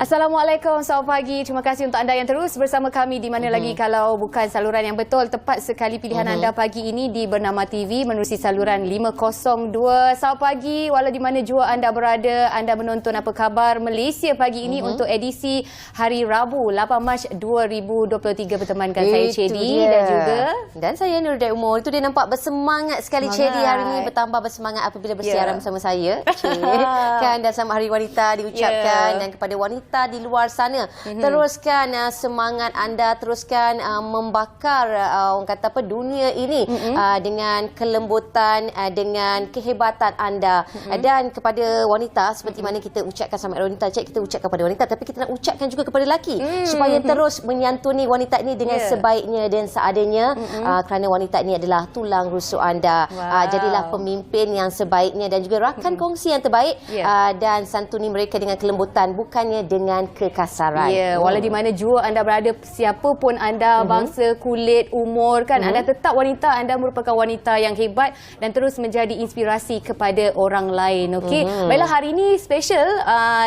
Assalamualaikum, selamat pagi. Terima kasih untuk anda yang terus bersama kami di mana lagi kalau bukan saluran yang betul. Tepat sekali pilihan anda pagi ini di Bernama TV menerusi saluran 502. Selamat pagi, walau di mana jua anda berada. Anda menonton Apa Khabar Malaysia pagi ini untuk edisi hari Rabu 8 Mac 2023 bertemankan saya Chedi dan saya Nurudai Umur. Itu dia nampak bersemangat sekali Chedi hari ini, bertambah bersemangat apabila bersiaran bersama saya. Kan, dan selamat Hari Wanita diucapkan dan kepada wanita di luar sana, teruskan semangat anda, teruskan membakar orang kata apa dunia ini dengan kelembutan, dengan kehebatan anda. Dan kepada wanita, seperti mana kita ucapkan sama wanita, kita ucapkan kepada wanita, tapi kita nak ucapkan juga kepada lelaki supaya terus menyantuni wanita ini dengan sebaiknya dan seadanya, kerana wanita ini adalah tulang rusuk anda. Jadilah pemimpin yang sebaiknya dan juga rakan kongsi yang terbaik, dan santuni mereka dengan kelembutan, bukannya dengan kekasaran. Walau di mana jua anda berada, siapa pun anda, bangsa, kulit, umur, kan, anda tetap wanita. Anda merupakan wanita yang hebat dan terus menjadi inspirasi kepada orang lain. Baiklah, hari ini special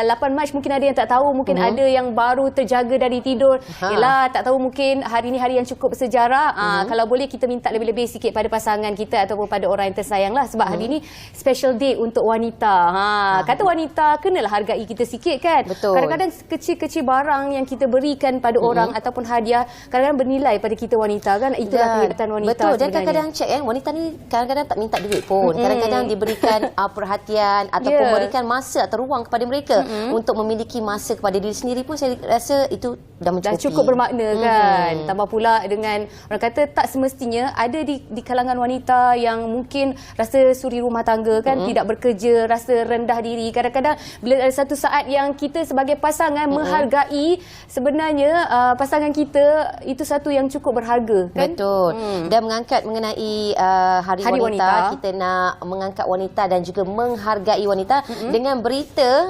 8 Mac. Mungkin ada yang tak tahu, mungkin ada yang baru terjaga dari tidur. Yelah, tak tahu, mungkin hari ini hari yang cukup bersejarah. Kalau boleh kita minta lebih-lebih sikit pada pasangan kita ataupun pada orang yang tersayang lah, sebab hari ini special day untuk wanita. Kata wanita, kenalah hargai kita sikit, kan. Kadang-kadang kecil-kecil barang yang kita berikan pada orang ataupun hadiah kadang-kadang bernilai pada kita wanita, kan. Itulah kehebatan wanita. Betul. Dan kadang-kadang wanita ni kadang-kadang tak minta duit pun. Kadang-kadang diberikan perhatian ataupun berikan masa atau ruang kepada mereka untuk memiliki masa kepada diri sendiri pun, saya rasa itu dah mencukupi. Dah cukup bermakna, kan. Tambah pula dengan orang kata tak semestinya ada di kalangan wanita yang mungkin rasa suri rumah tangga, kan, tidak bekerja, rasa rendah diri. Kadang-kadang bila ada satu saat yang kita sebagai pasangan menghargai, sebenarnya pasangan kita itu satu yang cukup berharga, kan? Betul. Dan mengangkat mengenai Hari Wanita, kita nak mengangkat wanita dan juga menghargai wanita dengan berita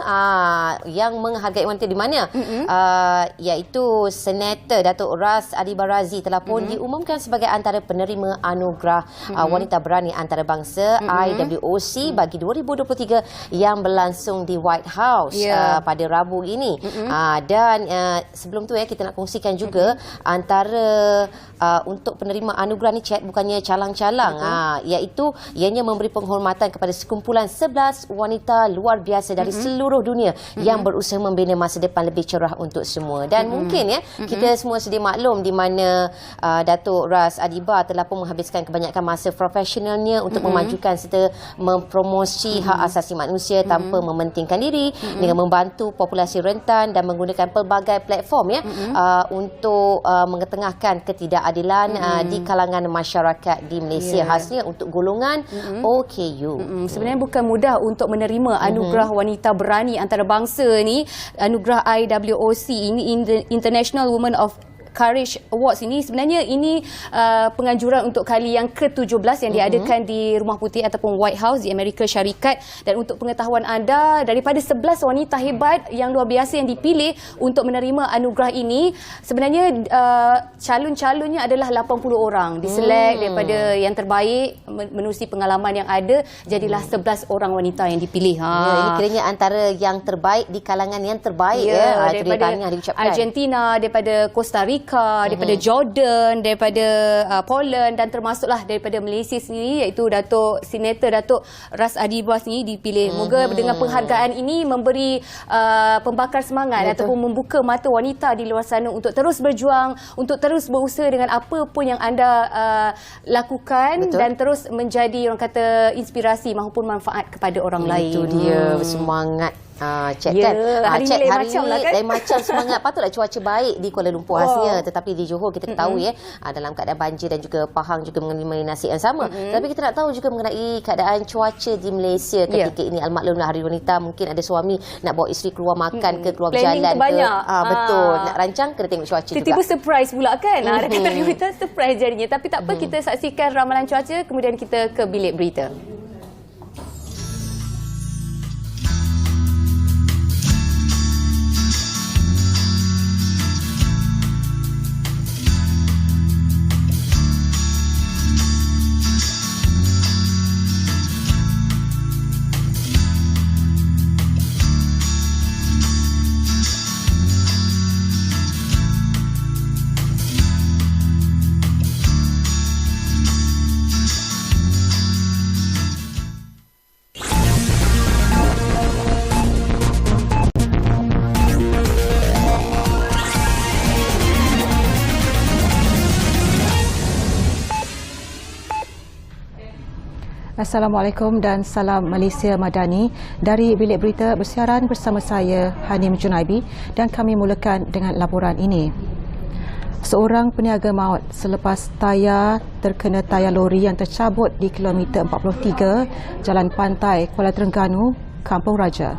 yang menghargai wanita di mana, iaitu Senator Datuk Ras Adi Barazi telah pun diumumkan sebagai antara penerima anugerah Wanita Berani Antarabangsa IWOC bagi 2023 yang berlangsung di White House pada Rabu ini. Dan sebelum tu kita nak kongsikan juga antara untuk penerima anugerah ni, Chat, bukannya calang-calang, iaitu ianya memberi penghormatan kepada sekumpulan 11 wanita luar biasa dari seluruh dunia yang berusaha membina masa depan lebih cerah untuk semua. Dan mungkin kita semua sedia maklum di mana Datuk Ras Adiba telah pun menghabiskan kebanyakan masa profesionalnya untuk memajukan serta mempromosi hak asasi manusia tanpa mementingkan diri, dengan membantu populasi rentan dan menggunakan pelbagai platform untuk mengetengahkan ketidakadilan di kalangan masyarakat di Malaysia, khasnya untuk golongan OKU. Sebenarnya bukan mudah untuk menerima anugerah wanita berani antarabangsa ni. Anugerah IWOC ini, International Women of Courage Awards ini, sebenarnya ini penganjuran untuk kali yang ke-17 yang diadakan di Rumah Putih ataupun White House di Amerika Syarikat. Dan untuk pengetahuan anda, daripada 11 wanita hebat yang luar biasa yang dipilih untuk menerima anugerah ini, sebenarnya calon-calonnya adalah 80 orang diselect daripada yang terbaik menerusi pengalaman yang ada. Jadilah 11 orang wanita yang dipilih. Ini kiranya antara yang terbaik di kalangan yang terbaik, daripada Argentina, daripada Costa Rica, daripada Jordan, daripada Poland, dan termasuklah daripada Malaysia sendiri, iaitu Senator Datuk Ras Adiba sendiri dipilih. Moga dengan penghargaan ini memberi pembakar semangat ataupun membuka mata wanita di luar sana untuk terus berjuang, untuk terus berusaha dengan apa pun yang anda lakukan, dan terus menjadi orang kata inspirasi maupun manfaat kepada orang lain. Itu dia, bersemangat. Cik, kan? Hari Cik, ini hari macam ni lah, kan? lain macam semangat. Patutlah cuaca baik di Kuala Lumpur khasnya, tetapi di Johor kita ketahui dalam keadaan banjir dan juga Pahang juga mengalami nasib yang sama. Tapi kita nak tahu juga mengenai keadaan cuaca di Malaysia ketika ini. Almaklumlah Hari Wanita, mungkin ada suami nak bawa isteri keluar makan ke, keluar berjalan ke. Betul, nak rancang kena tengok cuaca juga. Tiba-tiba surprise pula, kan? Dekat Hari Wanita surprise jadinya. Tapi tak apa, kita saksikan ramalan cuaca, kemudian kita ke bilik berita. Assalamualaikum dan salam Malaysia Madani. Dari Bilik Berita bersiaran bersama saya Hanim Junaibi dan kami mulakan dengan laporan ini. Seorang peniaga maut selepas tayar terkena tayar lori yang tercabut di kilometer 43 Jalan Pantai Kuala Terengganu, Kampung Raja.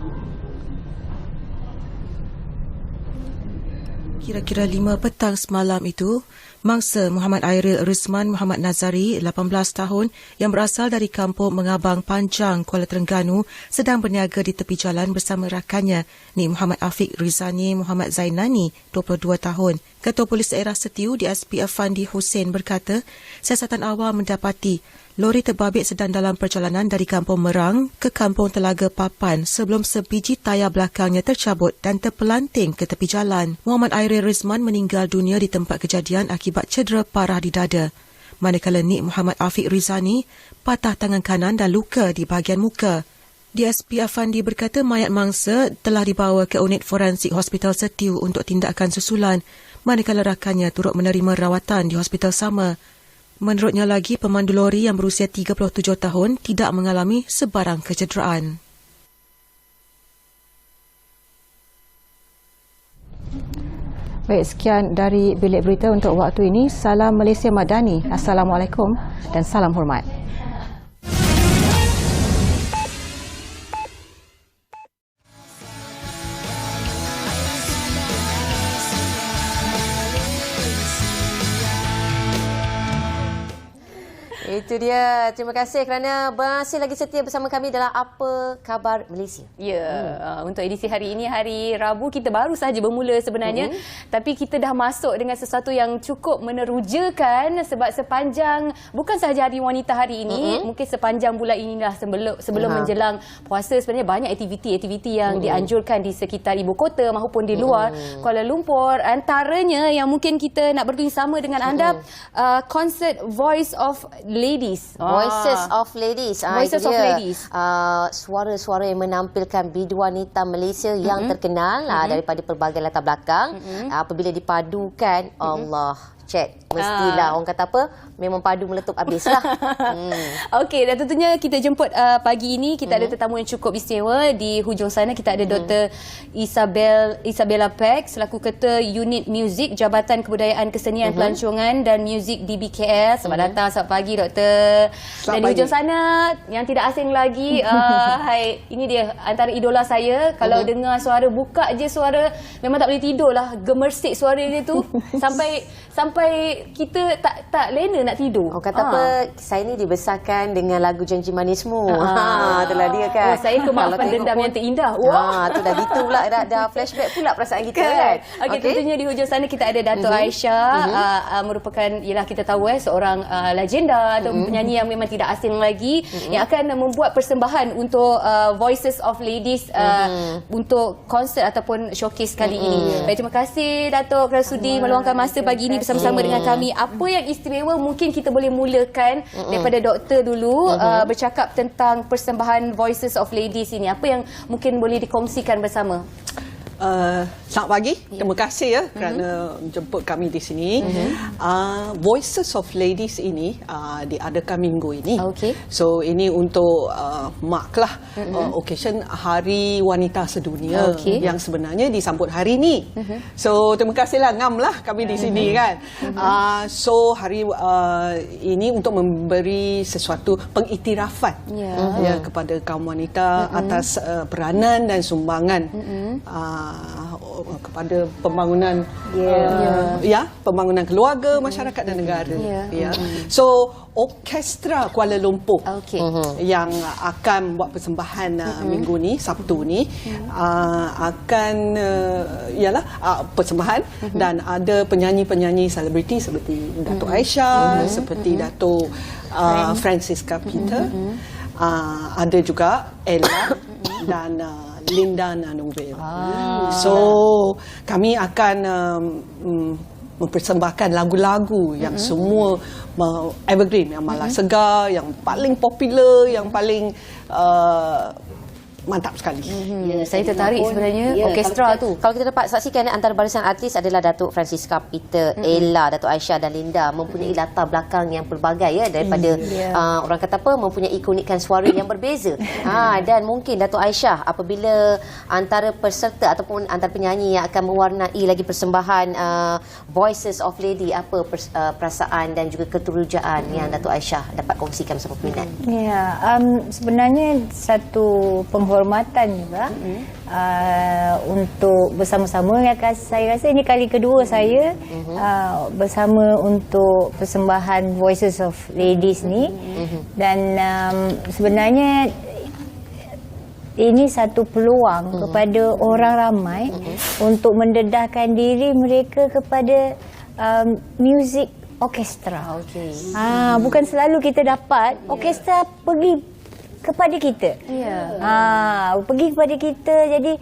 Kira-kira 5 petang semalam itu, mangsa Muhammad Airil Rizman Muhammad Nazari, 18 tahun, yang berasal dari kampung Mengabang Panjang, Kuala Terengganu, sedang berniaga di tepi jalan bersama rakannya, Nik Muhammad Afiq Rizani Muhammad Zainani, 22 tahun. Ketua Polis Daerah Setiu DSP Afandi Hussein berkata, siasatan awal mendapati lori terbabit sedang dalam perjalanan dari Kampung Merang ke Kampung Telaga Papan sebelum sebiji tayar belakangnya tercabut dan terpelanting ke tepi jalan. Muhammad Airil Rizman meninggal dunia di tempat kejadian akibat cedera parah di dada. Manakala Nik Muhammad Afiq Rizani patah tangan kanan dan luka di bahagian muka. DSP Afandi berkata mayat mangsa telah dibawa ke unit forensik Hospital Setiu untuk tindakan susulan, manakala rakannya turut menerima rawatan di hospital sama. Menurutnya lagi, pemandu lori yang berusia 37 tahun tidak mengalami sebarang kecederaan. Baik, sekian dari Bilik Berita untuk waktu ini. Salam Malaysia Madani. Assalamualaikum dan salam hormat. Itu dia. Terima kasih kerana masih lagi setia bersama kami dalam Apa Khabar Malaysia. Ya, untuk edisi hari ini, hari Rabu, kita baru sahaja bermula sebenarnya. Tapi kita dah masuk dengan sesuatu yang cukup menerujakan sebab sepanjang, bukan sahaja Hari Wanita hari ini, mungkin sepanjang bulan inilah sebelum menjelang puasa, sebenarnya banyak aktiviti-aktiviti yang dianjurkan di sekitar ibu kota maupun di luar Kuala Lumpur. Antaranya yang mungkin kita nak berkongsi dengan anda, konsert Voice of Ladies. Voices of Ladies. Voices of Ladies. Suara-suara yang menampilkan bidu wanita Malaysia yang terkenal daripada pelbagai latar belakang. Apabila dipadukan, Allah, cek. Mestilah orang kata apa, memang padu meletup habislah. Okey, dan tentunya kita jemput pagi ini kita ada tetamu yang cukup istimewa. Di hujung sana kita ada Dr. Isabella Peck selaku Ketua Unit Muzik Jabatan Kebudayaan Kesenian Pelancongan dan Muzik DBKL. Selamat datang, selamat pagi Doktor. Dan di hujung sana yang tidak asing lagi, hai, ini dia antara idola saya. Kalau dengar suara, buka je suara, memang tak boleh tidur lah. Gemersik suara dia tu sampai kita tak lena nak tidur. Orang kata apa, saya ni dibesarkan dengan lagu Janji Manismu. Itulah dia kan. Saya kemaafan dendam yang terindah. Tu dah gitu pula, dah flashback pula perasaan kita kan. Okey, tentunya di hujung sana kita ada Dato' Aisyah, merupakan, ialah kita tahu seorang legenda atau penyanyi yang memang tidak asing lagi, yang akan membuat persembahan untuk Voices of Ladies untuk konsert ataupun showcase kali ini. Baik, terima kasih Dato' kerana sudi meluangkan masa pagi ini bersama-sama dengan kami. Apa yang istimewa, mungkin kita boleh mulakan daripada doktor dulu, bercakap tentang persembahan Voices of Ladies ini. Apa yang mungkin boleh dikongsikan bersama? Selamat pagi. Terima kasih ya kerana menjemput kami di sini. Voices of Ladies ini diadakan minggu ini. So ini untuk mark lah occasion Hari Wanita Sedunia yang sebenarnya disambut hari ini. So terima kasihlah ngam lah kami di sini kan. So hari ini untuk memberi sesuatu pengiktirafan ya kepada kaum wanita atas peranan dan sumbangan kepada pembangunan pembangunan keluarga, masyarakat dan negara. So orkestra Kuala Lumpur yang akan buat persembahan minggu ni, Sabtu ni, akan persembahan dan ada penyanyi-penyanyi selebriti seperti Dato' Aisyah, seperti Dato' Francisca Peter, ada juga Ella dan Linda Nanuvel. So kami akan mempersembahkan lagu-lagu yang semua evergreen, yang malah segar, yang paling popular, yang paling mantap sekali. Saya tertarik sebenarnya orkestra tu. Kalau kita dapat saksikan antara barisan artis adalah Datuk Francisca Peter, Ella, Datuk Aisyah dan Linda mempunyai latar belakang yang pelbagai daripada orang kata apa mempunyai keunikan suara yang berbeza. Dan mungkin Datuk Aisyah apabila antara peserta ataupun antara penyanyi yang akan mewarnai lagi persembahan Voices of Lady, apa perasaan dan juga keterujaan yang Datuk Aisyah dapat kongsikan bersama peminat? Ya, sebenarnya satu penghormatan juga untuk bersama-sama. Saya rasa ini kali kedua saya bersama untuk persembahan Voices of Ladies ni, dan sebenarnya ini satu peluang kepada orang ramai untuk mendedahkan diri mereka kepada muzik orkestra. Bukan selalu kita dapat orkestra pergi kepada kita. Pergi kepada kita. Jadi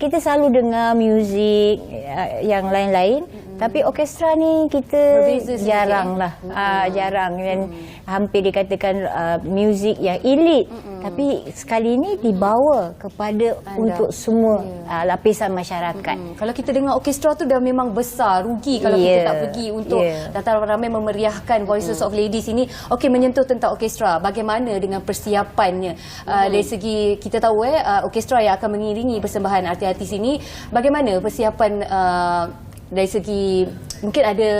kita selalu dengar muzik yang lain-lain, tapi orkestra ni kita jarang lah. Jarang, dan hampir dikatakan muzik yang elit. Tapi sekali ini dibawa kepada untuk semua lapisan masyarakat. Kalau kita dengar orkestra tu dah memang besar, rugi kalau kita tak pergi untuk datang ramai memeriahkan Voices of Ladies ini. Okey, menyentuh tentang orkestra, bagaimana dengan persiapannya? Dari segi kita tahu orkestra yang akan mengiringi persembahan artis-artis ini, bagaimana persiapan dari segi mungkin ada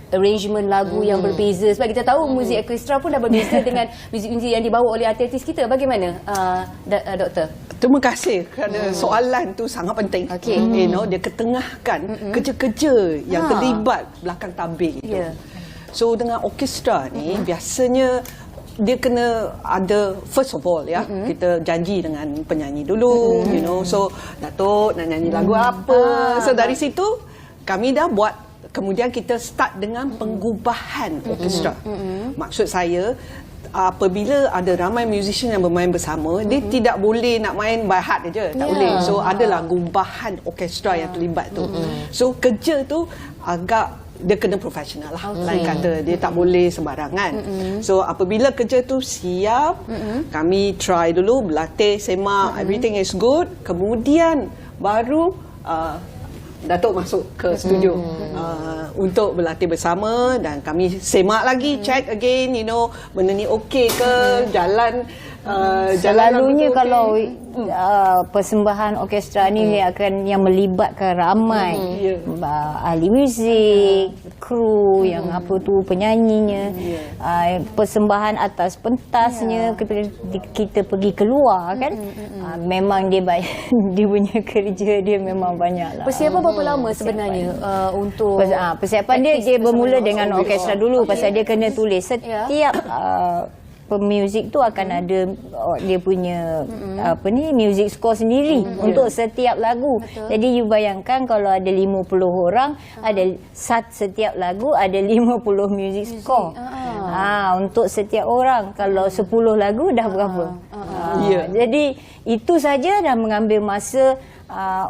arrangement lagu yang berbeza, sebab kita tahu muzik orkestra pun dah berbeza dengan muzik-muzik yang dibawa oleh artis kita. Bagaimana Doktor? Terima kasih kerana soalan tu sangat penting. Dia ketengahkan kerja-kerja yang terlibat belakang tabir itu. So dengan orkestra ni biasanya dia kena ada, first of all kita janji dengan penyanyi dulu, so Datuk nak nyanyi lagu apa. So dari situ kami dah buat. Kemudian kita start dengan penggubahan orkestra. Maksud saya, apabila ada ramai musician yang bermain bersama, dia tidak boleh nak main by heart saja, tak boleh. So adalah gubahan orkestra yang terlibat tu. So kerja tu agak dia kena profesional lah. Lain kata, dia tak boleh sembarangan. So apabila kerja tu siap, kami try dulu, berlatih, semak, everything is good. Kemudian baru Datuk masuk ke studio untuk berlatih bersama, dan kami semak lagi, check again, benda ni okey ke, jalan selalunya kalau persembahan orkestra ni yang melibatkan ramai ahli muzik, kru yang penyanyinya, persembahan atas pentasnya, kita pergi keluar kan, memang dia punya kerja dia memang banyak lah. Persiapan berapa lama sebenarnya untuk persiapan dia bermula dengan orkestra dulu, pasal dia kena tulis setiap pemuzik tu akan ada dia punya music score sendiri untuk setiap lagu. Jadi you bayangkan kalau ada 50 orang, ada setiap lagu ada 50 music score. Untuk setiap orang, kalau 10 lagu dah berapa? Jadi itu saja dah mengambil masa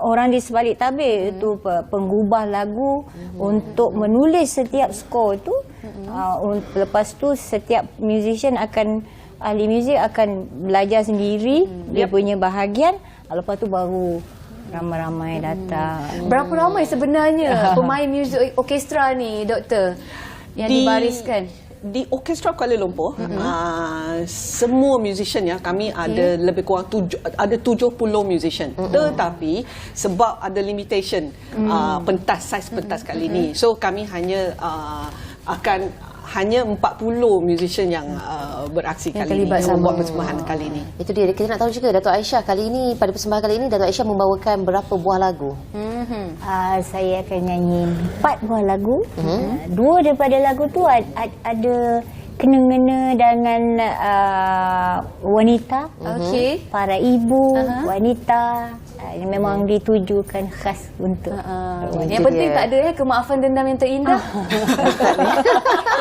orang di sebalik tabir itu penggubah lagu untuk menulis setiap skor itu. Lepas tu setiap musician ahli muzik akan belajar sendiri dia punya bahagian, lepas tu baru ramai-ramai datang. Berapa ramai sebenarnya pemain muzik orkestra ni, Doktor, yang dibariskan? Di Orkestra Kuala Lumpur, semua musician kami ada lebih kurang 70 musician. Tetapi sebab ada limitation size pentas kali ini, so kami hanya akan hanya 40 musician yang beraksi yang kali ini, yang membuat persembahan kali ini. Itu dia, kita nak tahu juga Datuk Aisyah kali ini, pada persembahan kali ini Datuk Aisyah membawakan berapa buah lagu? Saya akan nyanyi 4 buah lagu. 2 daripada lagu tu ada kena-mengena dengan wanita, para ibu, wanita, Ini memang ditujukan khas untuk Yang penting tak ada kemaafan dendam yang terindah.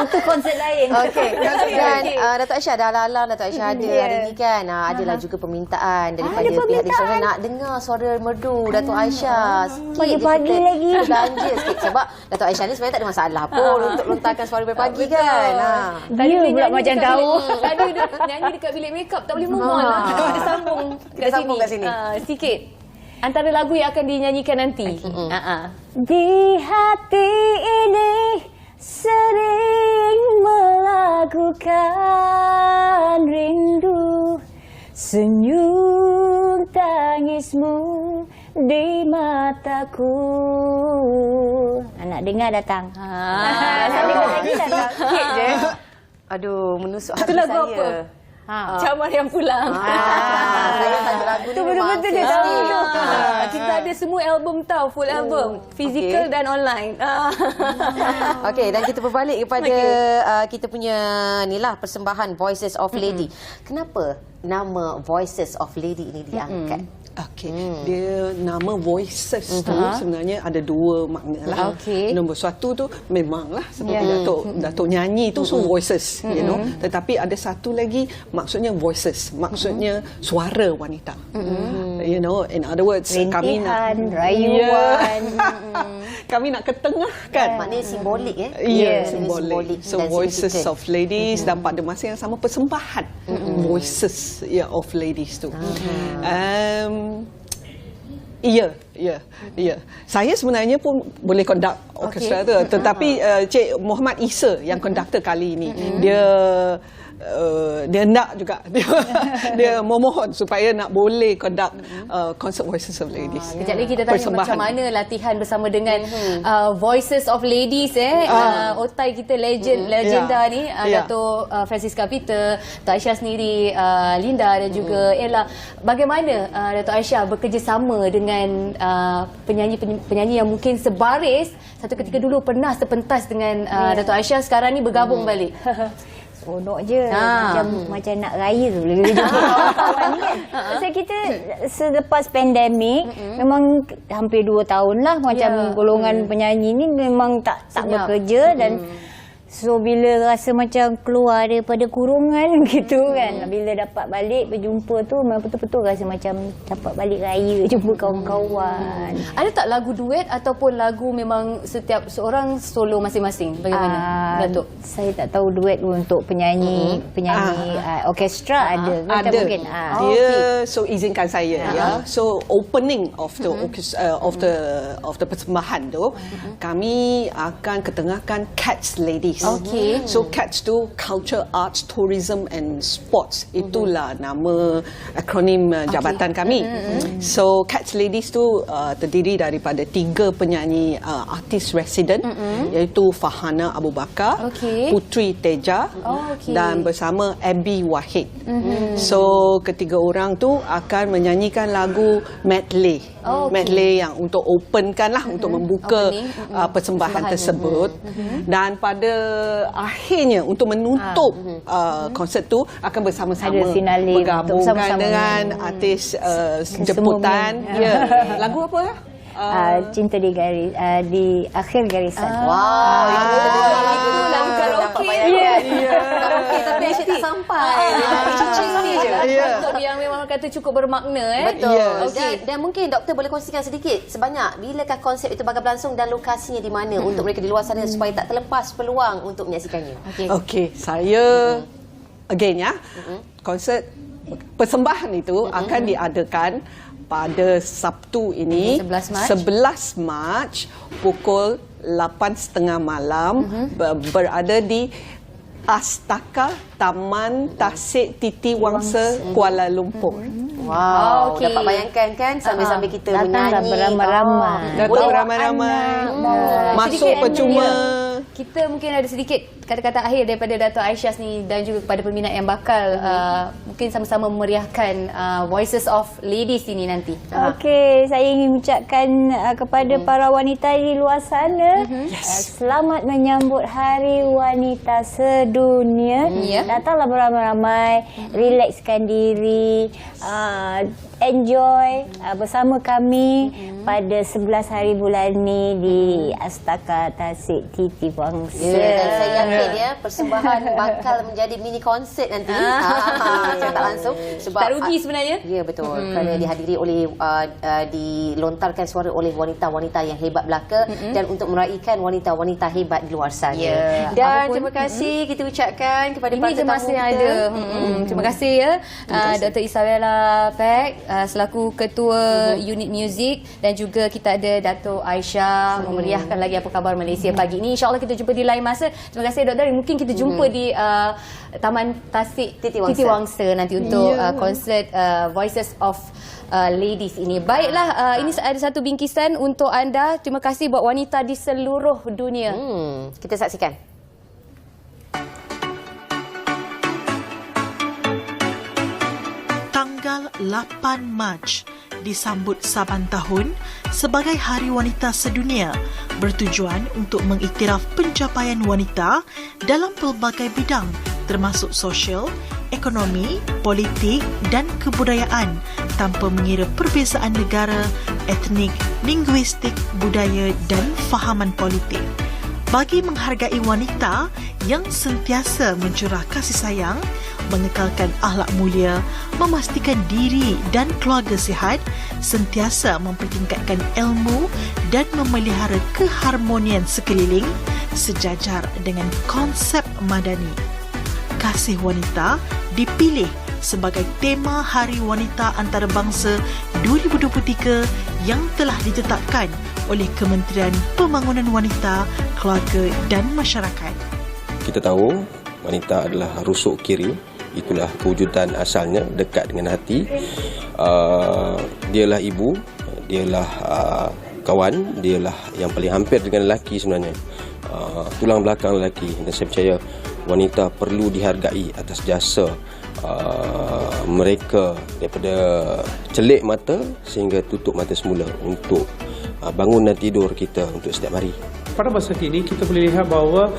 untuk konsert lain. Okey. Dan Dato' Aisyah dah lalang Dato' Aisyah ada hari ni kan. Adalah juga permintaan daripada pihak Desa nak dengar suara merdu Dato' Aisyah. Pagi-pagi lagi. Belanja sikit sebab Dato' Aisyah ni sebenarnya tak ada masalah pun untuk lontarkan suara pagi kan. Dia pula macam tahu. Tadi dia nyanyi dekat bilik makeup tak boleh move on lah. Kita sambung kat sambung kat sini. sini. Sikit. Antara lagu yang akan dinyanyikan nanti. Di hati ini sering melakukan rindu, senyum tangismu di mataku. Nak dengar datang. Nak dengar lagi datang. Sikit je. Aduh, menusuk Itu hati lagu saya. apa? Camar yang pulang. Saya tak lagu ni betul-betul dia tahu tu. Kita ada semua album tau, full album, physical dan online. Okey, dan kita berbalik kepada kita punya ni lah persembahan Voices of Lady. Kenapa nama Voices of Lady ini diangkat? Okey, dia nama Voices tu sebenarnya ada dua makna lah. Nombor satu tu memanglah seperti Datuk nyanyi tu so Voices, you know. Tetapi ada satu lagi maksudnya Voices, maksudnya suara wanita. You know, in other words, kami nak rayuan. Kami nak ketengahkan. Maknanya simbolik Simbolik. So Voices of Ladies dan pada masa yang sama persembahan Voices of Ladies tu. Ya. Saya sebenarnya pun boleh conduct orkestra tu, tetapi Cik Muhammad Isa yang conductor kali ini, dia nak juga dia memohon supaya nak boleh conduct concert Voices of Ladies. Kejap lagi kita tanya macam mana latihan bersama dengan Voices of Ladies otai kita legenda ni, Dato' Francisca Peter, Dato' Aisyah sendiri, Linda dan juga Ella. Bagaimana Dato' Aisyah bekerjasama dengan penyanyi-penyanyi yang mungkin sebaris satu ketika dulu pernah sepentas dengan Dato' Aisyah, sekarang ni bergabung balik? Seronok je. Macam nak raya tu. Lebih jumpa kawan-kawan ni kan. Pasal kita selepas pandemik, memang hampir 2 tahun lah macam golongan penyanyi ni memang tak bekerja dan so bila rasa macam keluar daripada kurungan gitu kan, bila dapat balik berjumpa tu memang betul-betul rasa macam dapat balik raya, jumpa kawan-kawan. Ada tak lagu duet ataupun lagu memang setiap seorang solo masing-masing? Bagaimana Datuk? Saya tak tahu duet untuk penyanyi orkestra ada. Ada. Mungkin. Dia so izinkan saya So opening of the of the persembahan tu kami akan ketengahkan Cats Ladies. So Cats tu Culture, Arts, Tourism and Sports. Itulah nama akronim jabatan kami. So Cats Ladies tu terdiri daripada 3 penyanyi artis resident, iaitu Fahana Abu Bakar, Putri Teja dan bersama Abby Wahid. So ketiga orang tu akan menyanyikan lagu medley. Medley yang untuk openkan lah, untuk membuka persembahan tersebut. Dan pada akhirnya untuk menutup konsert tu akan bersama-sama bergabungkan dengan artis jemputan. Lagu apa ya? Cinta di garis di akhir garisan. Wow, itu lagu karaoke. Karaoke tapi Aisyah tak sampai. Untuk yang memang kata cukup bermakna. Betul. Dan mungkin doktor boleh kongsikan sedikit sebanyak bilakah konsep itu bakal berlangsung dan lokasinya di mana untuk mereka di luar sana supaya tak terlepas peluang untuk menyaksikannya. Okey, saya again konsert persembahan itu akan diadakan pada Sabtu ini 11 Mac pukul 8.30 malam berada di Astaka Taman Tasik Titi Wangsa Kuala Lumpur. Wow, dapat bayangkan kan sambil-sambil kita menyanyi beramai-ramai. Datang beramai-ramai. Masuk percuma. Kita mungkin ada sedikit kata-kata akhir daripada Dato' Aisyah ni dan juga kepada peminat yang bakal mungkin sama-sama memeriahkan Voices of Ladies ini nanti. Okey, saya ingin ucapkan kepada para wanita di luar sana, selamat menyambut Hari Wanita Sedunia. Datanglah beramai-ramai, rilekskan diri, enjoy bersama kami pada 11 hari bulan ni di Astaka Tasik Titi Wangsa. Dan saya yakin persembahan bakal menjadi mini konsert nanti. Saya tak langsung sebab tak rugi sebenarnya. Ya, betul. Kerana dihadiri oleh dilontarkan suara oleh wanita-wanita yang hebat belaka dan untuk meraihkan wanita-wanita hebat di luar sana. Dan terima kasih kita ucapkan kepada para Ini je tetamu masa yang kita. ada. Terima kasih Dr. Isabella Peck selaku Ketua Unit Muzik, dan juga kita ada Dato' Aisyah memeriahkan lagi Apa Khabar Malaysia pagi ini. InsyaAllah kita jumpa di lain masa. Terima kasih Doktor. Mungkin kita jumpa di Taman Tasik Titi Wangsa nanti untuk konsert Voices of Ladies ini. Baiklah, ini ada satu bingkisan untuk anda. Terima kasih buat wanita di seluruh dunia. Kita saksikan. Tanggal 8 Mac disambut saban tahun sebagai Hari Wanita Sedunia, bertujuan untuk mengiktiraf pencapaian wanita dalam pelbagai bidang termasuk sosial, ekonomi, politik dan kebudayaan tanpa mengira perbezaan negara, etnik, linguistik, budaya dan fahaman politik. Bagi menghargai wanita yang sentiasa mencurah kasih sayang, mengekalkan akhlak mulia, memastikan diri dan keluarga sihat, sentiasa mempertingkatkan ilmu dan memelihara keharmonian sekeliling sejajar dengan konsep madani. Kasih wanita dipilih sebagai tema Hari Wanita Antarabangsa 2023 yang telah ditetapkan oleh Kementerian Pembangunan Wanita, Keluarga dan Masyarakat. Kita tahu wanita adalah rusuk kiri, itulah kewujudan asalnya, dekat dengan hati. Dialah ibu, dialah kawan, dialah yang paling hampir dengan lelaki sebenarnya. Tulang belakang lelaki, dan saya percaya wanita perlu dihargai atas jasa mereka daripada celik mata sehingga tutup mata semula untuk bangun dan tidur kita untuk setiap hari. Pada masa kini kita boleh lihat bahawa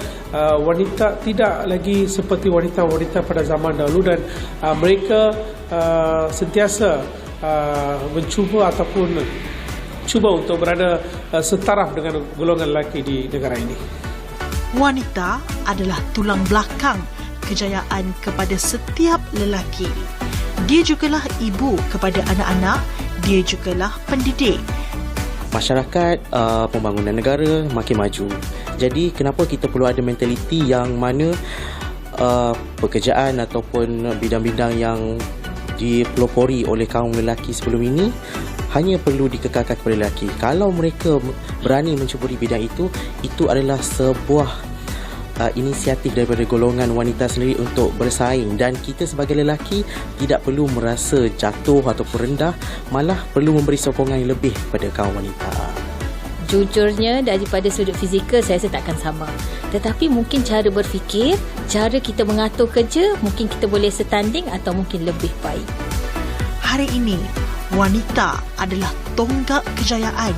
wanita tidak lagi seperti wanita-wanita pada zaman dahulu, dan mereka sentiasa mencuba ataupun cuba untuk berada setaraf dengan golongan lelaki di negara ini. Wanita adalah tulang belakang kejayaan kepada setiap lelaki. Dia jugalah ibu kepada anak-anak, dia jugalah pendidik. Masyarakat, pembangunan negara makin maju. Jadi kenapa kita perlu ada mentaliti yang mana pekerjaan ataupun bidang-bidang yang dipelopori oleh kaum lelaki sebelum ini hanya perlu dikekalkan kepada lelaki. Kalau mereka berani mencuburi bidang itu adalah sebuah inisiatif daripada golongan wanita sendiri untuk bersaing, dan kita sebagai lelaki tidak perlu merasa jatuh ataupun rendah, malah perlu memberi sokongan yang lebih kepada kaum wanita. Jujurnya daripada sudut fizikal saya rasa takkan sama, tetapi mungkin cara berfikir, cara kita mengatur kerja mungkin kita boleh setanding atau mungkin lebih baik. Hari ini, wanita adalah tonggak kejayaan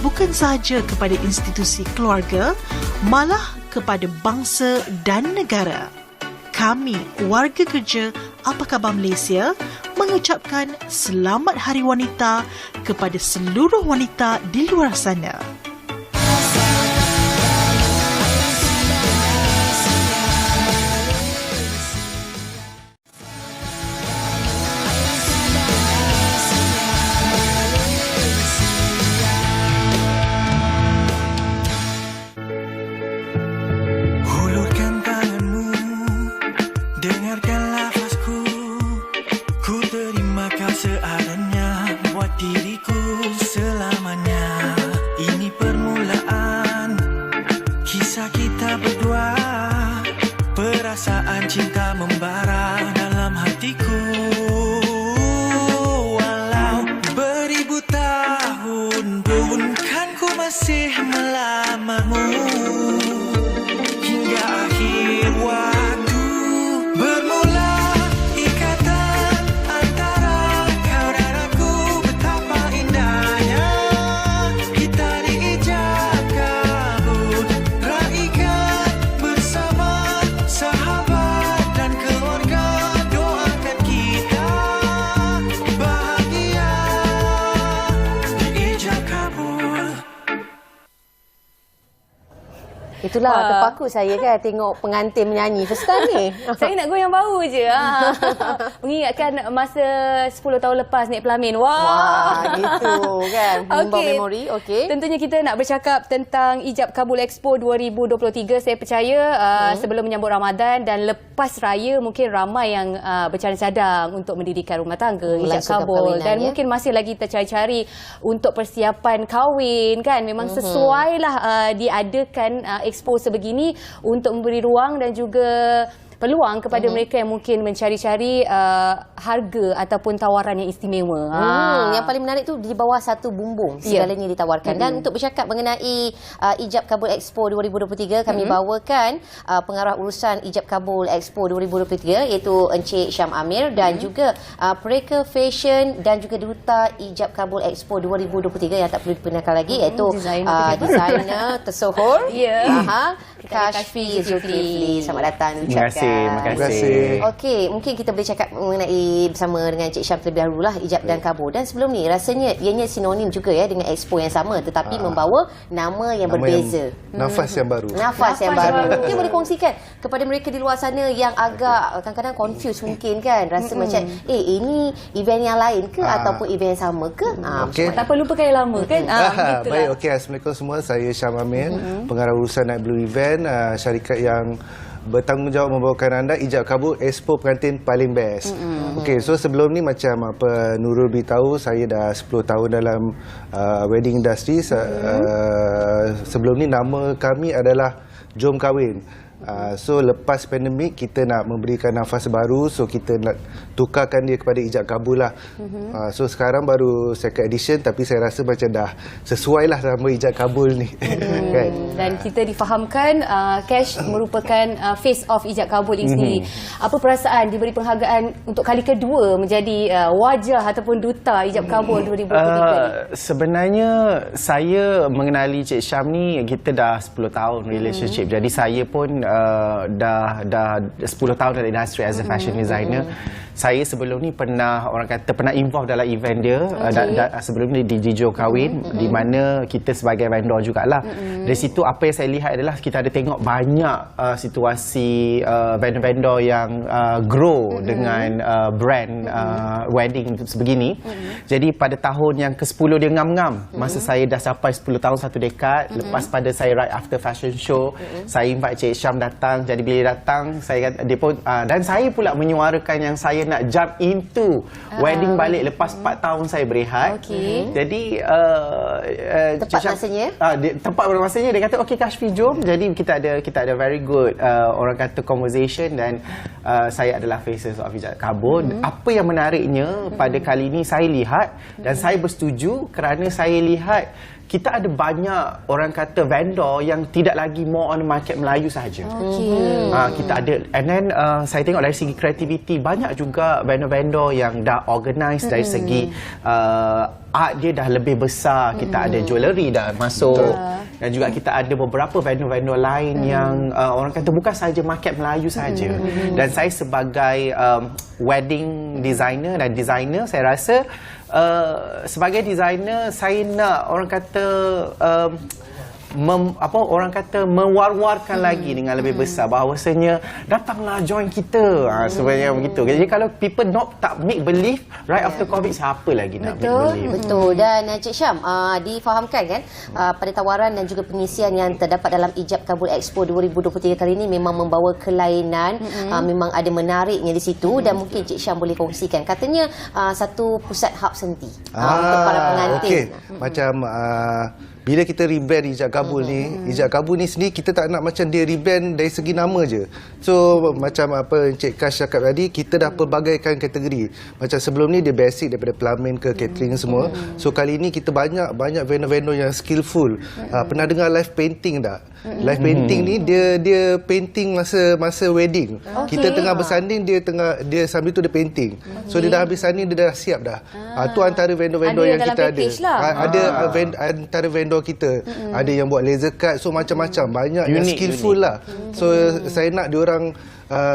bukan sahaja kepada institusi keluarga, malah kepada bangsa dan negara. Kami, warga kerja Apa Khabar Malaysia, mengucapkan Selamat Hari Wanita kepada seluruh wanita di luar sana. Perasaan cinta membara dalam hatiku. Walau beribu tahun pun kan ku masih melamarmu. Hingga akhir waktu bermula ikatan antara kau dan aku. Betapa indahnya kita diijab kabul, raikan bersama sahabat dan keluarga. Itulah terpaku saya kan tengok pengantin menyanyi first time ni. Saya nak goyang bahu je. Mengingatkan masa 10 tahun lepas naik pelamin. Wah, gitu kan. Membawa memori. Okey. Tentunya kita nak bercakap tentang Ijab Kabul Expo 2023. Saya percaya sebelum menyambut Ramadan dan lepas raya mungkin ramai yang bercadang-cadang untuk mendirikan rumah tangga, Ijab Kabul, dan mungkin masih lagi tercari-cari untuk persiapan kahwin kan. Memang sesuailah diadakan expo sebegini untuk memberi ruang dan juga peluang kepada mereka yang mungkin mencari-cari harga ataupun tawaran yang istimewa. Yang paling menarik tu di bawah satu bumbung segalanya ditawarkan. Dan untuk bercakap mengenai Ijab Kabul Expo 2023, kami bawakan pengarah urusan Ijab Kabul Expo 2023 iaitu Encik Syam Amir dan juga Pereka Fashion dan juga Duta Ijab Kabul Expo 2023 yang tak perlu diperkenalkan lagi iaitu designer tersohor Kashfi Zulkifli. Selamat datang ucapkan. Terima kasih. Okey, mungkin kita boleh cakap mengenai bersama dengan Encik Syam terlebih dahulu lah Ijab dan Kabul. Dan sebelum ni rasanya ianya sinonim juga ya dengan expo yang sama tetapi membawa nama yang berbeza. Nafas yang baru. Nafas yang baru. Mungkin boleh kongsikan kepada mereka di luar sana yang agak kadang-kadang confused mungkin kan. Rasa macam ini event yang lain ke ataupun event yang sama ke? Okay. Tak perlu pakai yang lama kan? Baik, okey. Assalamualaikum semua. Saya Syam Amir, pengarah urusan Night Blue Event, syarikat yang bertanggungjawab membawakan anda Ijab Kabul Expo pengantin paling best. Okey, so sebelum ni macam apa Nurul beritahu, saya dah 10 tahun dalam wedding industry. Sebelum ni nama kami adalah Jom Kahwin. So lepas pandemik kita nak memberikan nafas baru, so kita nak tukarkan dia kepada Ijab Kabul lah. So sekarang baru second edition tapi saya rasa macam dah sesuai lah nama Ijab Kabul ni. Kan? Dan kita difahamkan Cash merupakan face of Ijab Kabul ini sendiri. Apa perasaan diberi penghargaan untuk kali kedua menjadi wajah ataupun duta Ijab Kabul 2023 ni? Sebenarnya saya mengenali Cik Syam ni kita dah 10 tahun relationship. Jadi saya pun dah 10 tahun dalam industri as a fashion designer. Saya sebelum ni pernah involve dalam event dia. Sebelum ni di Jom Kahwin di mana kita sebagai vendor jugalah. Dari situ apa yang saya lihat adalah kita ada tengok banyak situasi vendor-vendor yang grow dengan brand wedding sebegini. Jadi pada tahun yang ke-10 dia ngam-ngam. Masa saya dah sampai 10 tahun satu dekad, lepas pada saya right after fashion show, saya invite Cik Syam datang. Jadi bila datang saya dia pun dan saya pula menyuarakan yang saya nak jump into wedding balik lepas 4 tahun saya berehat. Jadi tepat masanya. Tepat pada masanya dia kata okey Kashfi jom. Jadi kita ada very good orang kata conversation dan saya adalah faces of Ijab Kabul. Apa yang menariknya pada kali ini saya lihat dan saya bersetuju kerana saya lihat kita ada banyak orang kata vendor yang tidak lagi more on the market Melayu sahaja. Kita ada and then saya tengok dari segi kreativiti banyak juga vendor-vendor yang dah organize dari segi art dia dah lebih besar. Kita ada jewellery dah masuk dan juga kita ada beberapa vendor-vendor lain yang orang kata bukan sahaja market Melayu sahaja. Dan saya sebagai wedding designer dan designer saya rasa sebagai designer saya nak orang kata mewar-warkan lagi dengan lebih besar bahawasanya datanglah join kita sebenarnya begitu. Jadi kalau people tak make believe right after COVID, siapa lagi nak make believe? Betul. Dan Cik Syam difahamkan kan pada tawaran dan juga pengisian yang terdapat dalam Ijab Kabul Expo 2023 kali ini memang membawa kelainan, memang ada menariknya di situ dan mungkin Cik Syam boleh kongsikan katanya satu pusat hub senti untuk para pengantin. Macam bila kita rebrand Ijab Kabul ni, Ijab Kabul ni sendiri kita tak nak macam dia rebrand dari segi nama je. So macam apa Encik Kash cakap tadi, kita dah pelbagaikan kategori. Macam sebelum ni dia basic daripada plumbing ke catering semua. So kali ni kita banyak vendor-vendor yang skillful. Pernah dengar live painting tak? Live painting ni dia painting masa wedding. Kita tengah bersanding, dia sambil tu dia painting. So dia dah habis sanding, dia dah siap dah. Tu antara vendor-vendor yang kita ada. Ada antara vendor kita. Ada yang buat laser cut, so macam-macam, banyak yang skillful lah. So saya nak diorang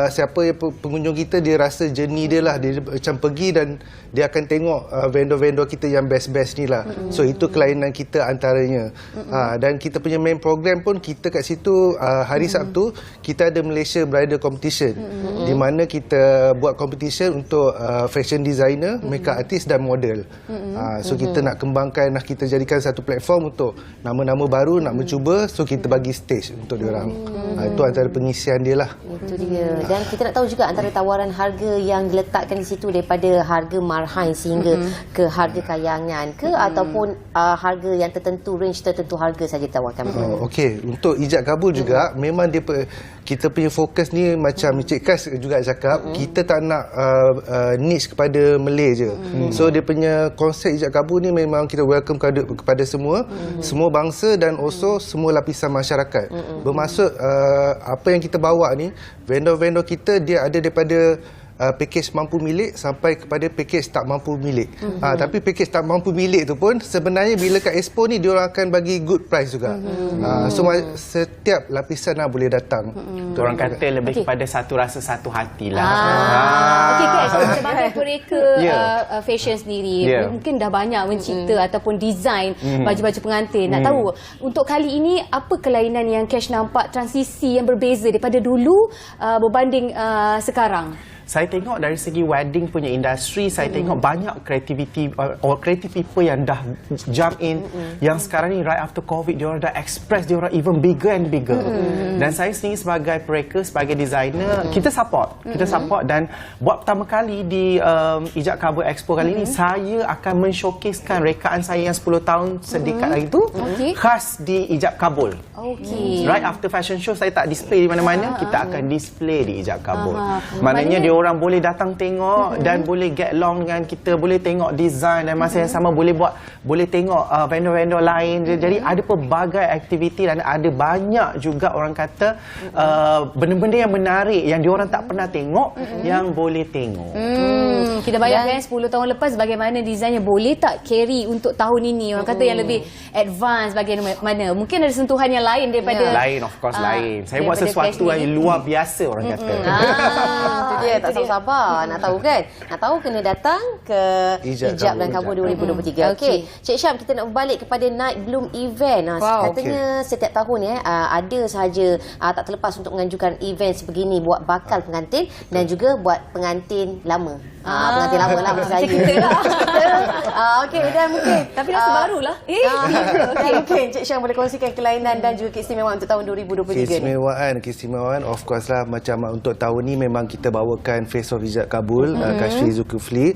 siapa yang pengunjung kita, dia rasa journey dia lah, dia macam pergi dan dia akan tengok vendor-vendor kita yang best-best ni lah. So itu kelainan kita antaranya. Dan kita punya main program pun kita kat situ hari Sabtu kita ada Malaysia Bridal Competition, di mana kita buat competition untuk fashion designer, makeup artist dan model. So kita nak kembangkan, nak kita jadikan satu platform untuk nama-nama baru nak mencuba, so kita bagi stage untuk diorang. Itu antara pengisian dia lah. Itu dia. Dan kita nak tahu juga antara tawaran harga yang diletakkan di situ, daripada harga marhain sehingga ke harga kayangan ke ataupun harga yang tertentu, range tertentu harga saja ditawarkan. Okey, untuk ijab kabul juga memang dia kita punya fokus ni macam Encik Kas juga cakap, kita tak nak niche kepada Malay je. So dia punya konsep ijab kabul ni memang kita welcome kepada semua bangsa dan also semua lapisan masyarakat. Bermaksud apa yang kita bawa ni, vendor-vendor kita dia ada daripada package mampu milik sampai kepada package tak mampu milik. Tapi package tak mampu milik tu pun sebenarnya bila kat Expo ni dia orang akan bagi good price juga. So setiap lapisan lah boleh datang. Orang kata lebih kepada satu rasa satu hati lah. Okey, Cash, sebagai mereka fashion sendiri, mungkin dah banyak mencipta ataupun design baju-baju pengantin. Nak tahu untuk kali ini apa kelainan yang Cash nampak, transisi yang berbeza daripada dulu berbanding sekarang? Saya tengok dari segi wedding punya industri, saya tengok banyak creative people yang dah jump in, yang sekarang ni right after COVID diorang dah express, diorang even bigger and bigger. Dan saya sendiri sebagai pereka, sebagai designer, kita support dan buat pertama kali di Ijab Kabul Expo kali ni, saya akan men-showcasekan rekaan saya yang 10 tahun sedekat lagi tu, khas di Ijab Kabul. Right after fashion show, saya tak display di mana-mana, kita akan display di Ijab Kabul. Maknanya dia orang boleh datang tengok dan boleh get along dengan kita, boleh tengok design dan masa yang sama boleh tengok vendor-vendor lain. Jadi ada pelbagai aktiviti dan ada banyak juga orang kata benda-benda yang menarik yang diorang tak pernah tengok yang boleh tengok. Kita bayangkan 10 tahun lepas bagaimana desainnya, boleh tak carry untuk tahun ini? Orang kata yang lebih advance bagaimana? Mungkin ada sentuhan yang lain daripada lain, of course lain. Saya buat sesuatu yang luar biasa orang kata. Itu dia, tak sabar nak tahu kan? Nak tahu kena datang ke Ijab dan Kabul 2023. Okey, Cik Syam, kita nak berbalik kepada Night Bloom event. Katanya setiap tahun ada sahaja tak terlepas untuk menganjurkan event sebegini buat bakal pengantin dan juga buat pengantin lama. Pengantin lama lah maksud saya. Okey, dan mungkin tapi rasa barulah. Mungkin Cik Syam boleh kongsikan kelainan dan juga keistimewaan untuk tahun 2023 ni. Keistimewaan of course lah, macam untuk tahun ni memang kita bawakan Face of Ijab Kabul, Kashfi Zulkifli.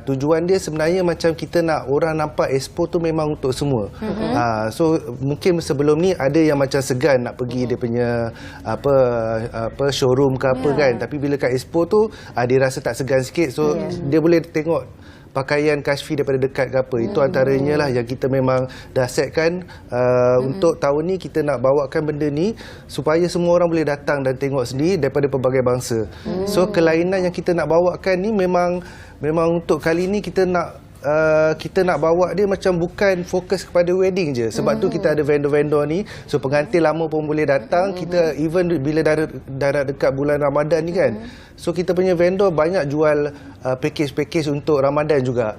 Tujuan dia sebenarnya macam kita nak orang nampak Expo tu memang untuk semua. So mungkin sebelum ni ada yang macam segan nak pergi dia punya apa showroom ke apa kan, tapi bila kat Expo tu dia rasa tak segan sikit, so dia boleh tengok pakaian Kashfi daripada dekat ke apa. Itu antaranya lah yang kita memang dah setkan untuk tahun ni. Kita nak bawakan benda ni supaya semua orang boleh datang dan tengok sendiri daripada pelbagai bangsa. So kelainan yang kita nak bawakan ni memang untuk kali ni kita nak bawa dia macam bukan fokus kepada wedding je. Sebab tu kita ada vendor-vendor ni, so pengantin lama pun boleh datang. Kita even bila dah dekat bulan Ramadan ni kan, so kita punya vendor banyak jual package untuk Ramadan juga.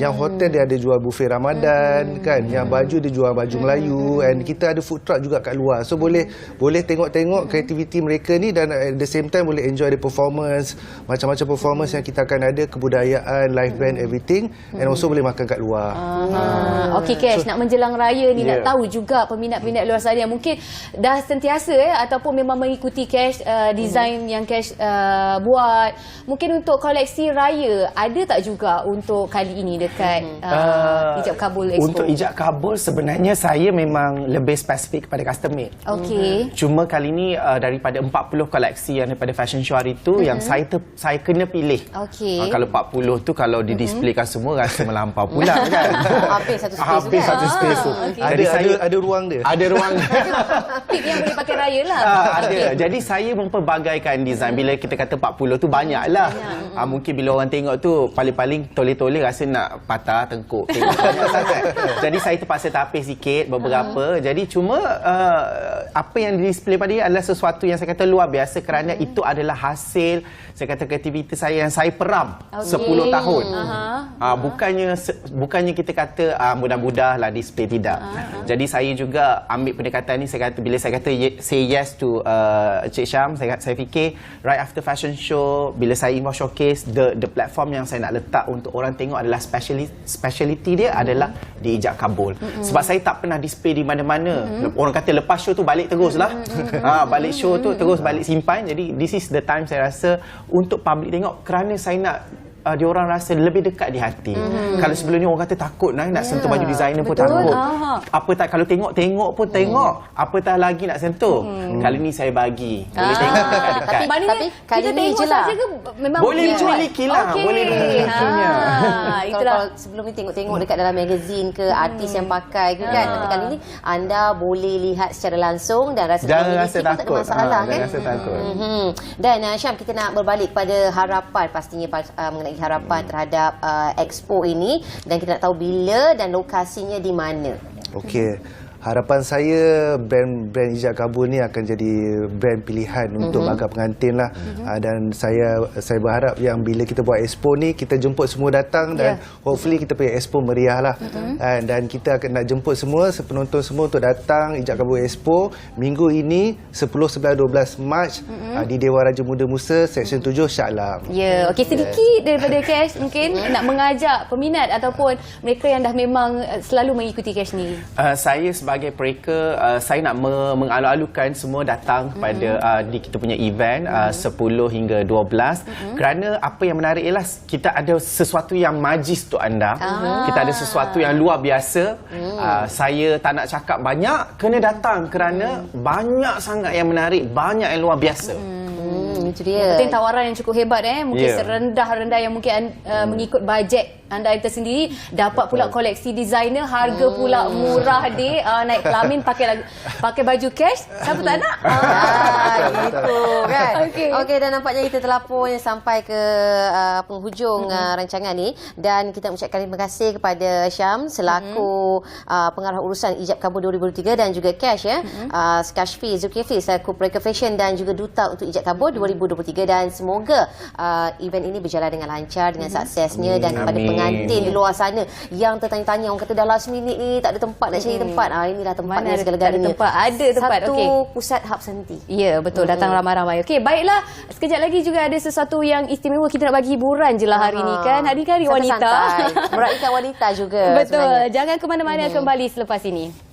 Yang hotel dia ada jual buffet Ramadan kan, yang baju dia jual baju Melayu, and kita ada food truck juga kat luar. So boleh tengok-tengok kreativiti mereka ni, dan at the same time boleh enjoy the performance, macam-macam performance yang kita akan ada, kebudayaan, live band, everything, and also boleh makan kat luar. Okey Cash, nak menjelang raya ni nak tahu juga peminat-peminat luar sana yang mungkin dah sentiasa ataupun memang mengikuti Cash design yang Cash buat, mungkin untuk koleksi raya ada tak juga untuk kali ini dekat Ijab Kabul Expo? Untuk Ijab Kabul sebenarnya saya memang lebih spesifik kepada custom made. Cuma kali ni daripada 40 koleksi yang daripada fashion show hari tu, yang saya kena pilih. Kalau 40 tu kalau didisplaykan semua rasa melampau pula kan. Habis satu space Habis kan? satu space tu. Jadi Ada ruang dia. ada ruang dia. Tip yang boleh pakai raya lah. Ada. Jadi saya memperbagaikan design. Bila kita kata 40 tu banyaklah. Mungkin bila orang tengok tu paling-paling toleh-toleh rasa nak patah tengkuk. Tengok banyak sangat. Jadi saya terpaksa tapis sikit beberapa. Jadi cuma apa yang display pada dia adalah sesuatu yang saya kata luar biasa kerana itu adalah hasil saya kata kreativiti saya yang saya peram 10 tahun. Bukannya kita kata mudah-mudah lah display, tidak. Jadi saya juga ambil pendekatan ni, saya kata bila saya kata say yes to Cik Syam, saya fikir right after fashion show bila saya involve showcase, the platform yang saya nak letak untuk orang tengok adalah speciality dia adalah di Ijab Kabul. Sebab saya tak pernah display di mana-mana. Orang kata lepas show tu balik terus lah. Balik show tu terus balik simpan. Jadi this is the time saya rasa untuk public tengok kerana saya nak diorang rasa lebih dekat di hati. Kalau sebelum ni orang kata takut nak sentuh baju designer pun takut. Apa tak kalau tengok pun tengok. Apa tak lagi nak sentuh. Kali ni saya bagi. Boleh tengok dekat-dekat. Tapi kali ni je lah. Boleh memiliki lah. Boleh memilikinya. Kalau sebelum ni tengok-tengok dekat dalam magazine ke artis yang pakai ke kan. Tapi kali ni anda boleh lihat secara langsung dan rasa jangan rasa takut. Tak ada masalah kan. Jangan rasa takut. Dan Syam, kita nak berbalik pada harapan pastinya mengenai harapan terhadap expo ini dan kita nak tahu bila dan lokasinya di mana. Okey. Harapan saya brand Ijab Kabul ni akan jadi brand pilihan untuk agak pengantin lah. Dan saya berharap yang bila kita buat expo ni kita jemput semua datang dan hopefully kita punya expo meriah lah. Dan kita akan nak jemput semua penonton semua untuk datang Ijab Kabul Expo minggu ini 10, 11, 12 Mac di Dewan Raja Muda Musa Seksyen 7 Shah Alam. Ya, okey, sedikit daripada Cash mungkin nak mengajak peminat ataupun mereka yang dah memang selalu mengikuti Cash ni. Saya sebagai mereka, saya nak mengalu-alukan semua datang pada di kita punya event 10 hingga 12 kerana apa yang menarik ialah kita ada sesuatu yang majis untuk anda. Kita ada sesuatu yang luar biasa. Saya tak nak cakap banyak, kena datang kerana banyak sangat yang menarik, banyak yang luar biasa. Itu dia. Penting tawaran yang cukup hebat mungkin serendah-rendah yang mungkin mengikut bajet anda sendiri, dapat pula koleksi designer, harga pula murah naik kelamin pakai baju Cash, siapa tak nak? Gitu kan. Okey, dan nampaknya kita telah pun sampai ke penghujung rancangan ni dan kita mengucapkan terima kasih kepada Syam selaku pengarah urusan Ijab Kabul 2023 dan juga Cash Kashfi Zulkifli selaku Perekat Fashion dan juga duta untuk Ijab Kabul 2023 dan semoga event ini berjalan dengan lancar, dengan suksesnya. Dan kepada pengantin di luar sana yang tertanya-tanya, orang kata dah last minute ni tak ada tempat nak cari tempat, inilah tempatnya segala-galanya. Ada tempat. Satu pusat hub senti. Ya, betul, datang ramai-ramai. Okey, baiklah, sekejap lagi juga ada sesuatu yang istimewa. Kita nak bagi hiburan je lah hari ni kan. Hari ni hari wanita. Meraihkan wanita juga. Betul. Sebenarnya. Jangan ke mana-mana, kembali selepas ini.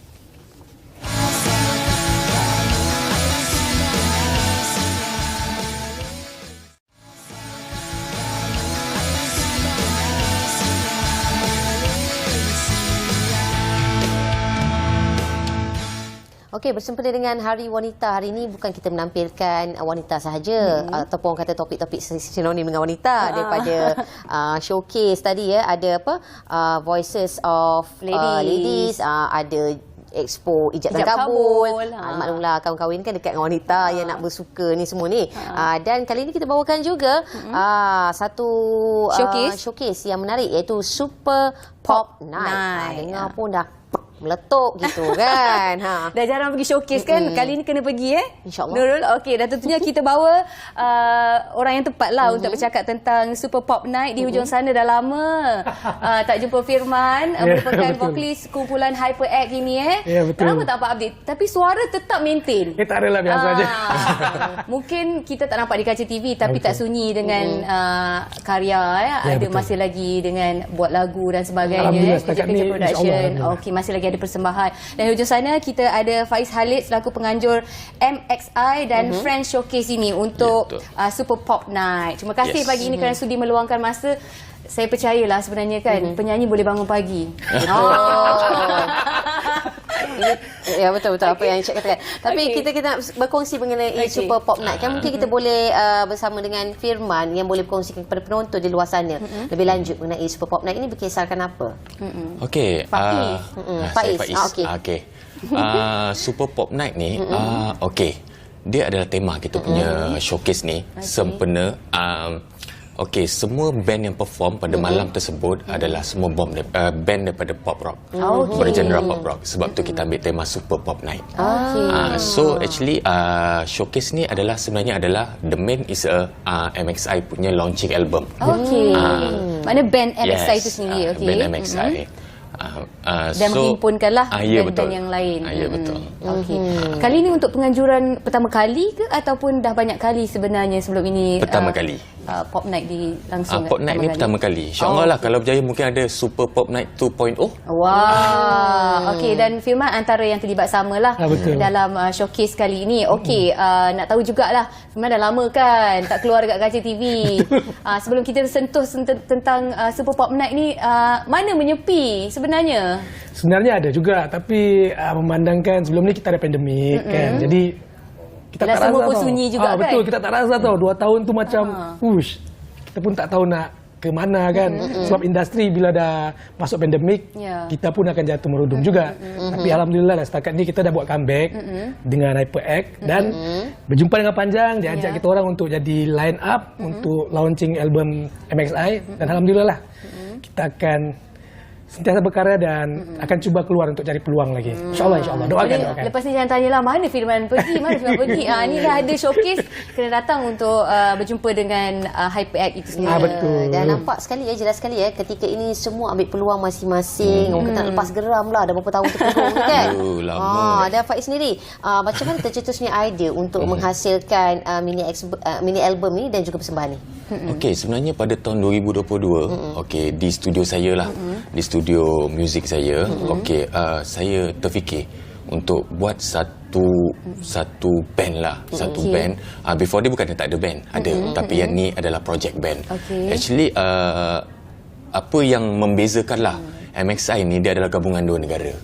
Okey, bersempena dengan Hari Wanita hari ini bukan kita menampilkan wanita sahaja ataupun kata topik-topik sinonim dengan wanita daripada showcase tadi ada Voices of Ladies, ada Expo Ijab Kabul. Maklumlah kawan-kawan kan dekat dengan wanita yang nak bersuka ni semua ni. Dan kali ini kita bawakan juga satu showcase yang menarik iaitu Super Pop Night. Dengar pun dah meletup gitu kan. Dah jarang pergi showcase kan. Kali ni kena pergi InsyaAllah. Nurul. Okey, dan tentunya kita bawa orang yang tepat lah untuk bercakap tentang Super Pop Night. Di hujung sana dah lama tak jumpa Firman, merupakan vokalis kumpulan HyperX ini Ya, betul. Kenapa tak apa update? Tapi suara tetap maintain. Tak adalah biasa aja. Mungkin kita tak nampak di kaca TV tapi tak sunyi dengan karya ada masih lagi dengan buat lagu dan sebagainya. Alhamdulillah, setakat ni, production. insyaAllah. Okey, masih lagi ada persembahan. Dan hujung sana kita ada Faiz Khalid selaku penganjur MXI dan Friends Showcase ini untuk Super Pop Night. Terima kasih pagi ini kerana sudi meluangkan masa. Saya percayalah sebenarnya kan penyanyi boleh bangun pagi. Ya, betul-betul apa yang Encik katakan. Tapi kita nak berkongsi mengenai Super Pop Night. Kan mungkin kita boleh bersama dengan Firman yang boleh berkongsikan kepada penonton di luar sana lebih lanjut mengenai Super Pop Night ini berkisarkan apa? Okey. Faiz. Okey. Super Pop Night ni, okey. Dia adalah tema kita punya showcase ni. Sempena. Okey, semua band yang perform pada malam tersebut adalah semua band daripada pop rock. Bergenre pop rock. Sebab tu kita ambil tema Super Pop Night. So actually showcase ni adalah sebenarnya adalah the main is MXI punya launching album. Mana band MXI itu sendiri. Band MXI. Dan menghimpunkanlah band-band yang lain. Ya, betul. Kali ini untuk penganjuran pertama kali ke ataupun dah banyak kali sebenarnya sebelum ini? Pertama kali. Pop Night langsung. Pop Night ni pertama kali. InsyaAllah lah kalau berjaya mungkin ada Super Pop Night 2.0. Wah. Okey, dan Firman antara yang terlibat samalah dalam showcase kali ini. Okey, nak tahu jugalah Firman dah lama kan tak keluar dekat kaca TV. Sebelum kita sentuh tentang Super Pop Night ni, mana menyepi sebenarnya? Sebenarnya ada juga, tapi memandangkan sebelum ni kita ada pandemik kan. Jadi kita tak semua rasa pun sunyi juga kan? Betul, kita tak rasa tau 2 tahun tu macam kita pun tak tahu nak ke mana kan. Sebab industri bila dah masuk pandemik, kita pun akan jatuh merudum juga. Tapi alhamdulillah lah setakat ni kita dah buat comeback dengan HyperX dan berjumpa dengan Panjang, dia ajak kita orang untuk jadi line up untuk launching album MXI dan alhamdulillah lah kita akan sentiasa berkarya dan akan cuba keluar untuk cari peluang lagi. InsyaAllah. Doakan. Lepas ni jangan tanyalah mana Firman pergi. Ni dah ada showcase, kena datang untuk berjumpa dengan HyperX itu sendiri. Betul. Dan nampak sekali jelas sekali ketika ini semua ambil peluang masing-masing. Orang kata nak lepas geram lah, dah berapa tahun terkurung kan. Dan Faiz sendiri, macam mana tercetusnya idea untuk menghasilkan mini album ni dan juga persembahan ni? Okey, sebenarnya pada tahun 2022, okey, di studio saya lah, di studio muzik saya, okey, saya terfikir untuk buat satu band lah, satu band. Before dia bukan tak ada band, ada, tapi yang ni adalah project band. Actually, apa yang membezakan lah MXI ni, dia adalah gabungan 2 negara.